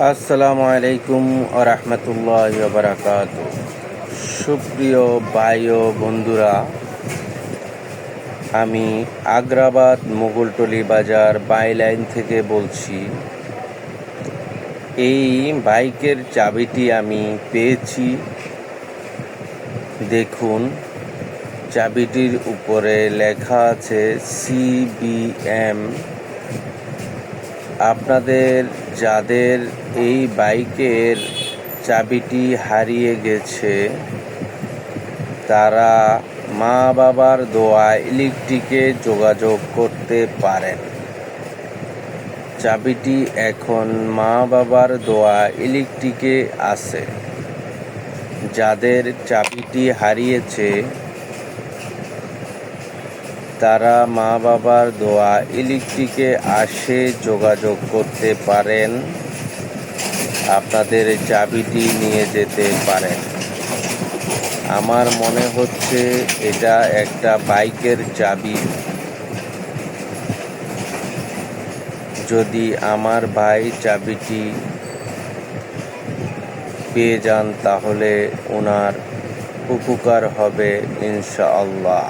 আসসালামু আলাইকুম ওয়া রাহমাতুল্লাহি ওয়া বারাকাতুহু। সুপ্রিয় ভাই ও বন্ধুরা, আমি আগ্রাবাদ মোগলটলি বাজার বাইলাইন থেকে বলছি। এই বাইকের চাবিটি আমি পেয়েছি। দেখুন, চাবিটির উপরে লেখা আছে CBM। আপনাদের যাদের এই বাইকের চাবিটি হারিয়ে গেছে, তারা মা বাবার দোয়া ইলেকট্রিকে যোগাযোগ করতে পারেন। চাবিটি এখন মা বাবার দোয়া ইলেকট্রিকে আছে। যাদের চাবিটি হারিয়েছে, তারা মা বাবার দোয়া ইলেকট্রিকে আসে যোগাযোগ করতে পারেন, আপনাদের চাবিটি নিয়ে যেতে পারেন। আমার মনে হচ্ছে এটা একটা বাইকের চাবি। যদি আমার ভাই চাবিটি পেয়ে যান, তাহলে ওনার উপকার হবে ইনশাআল্লাহ।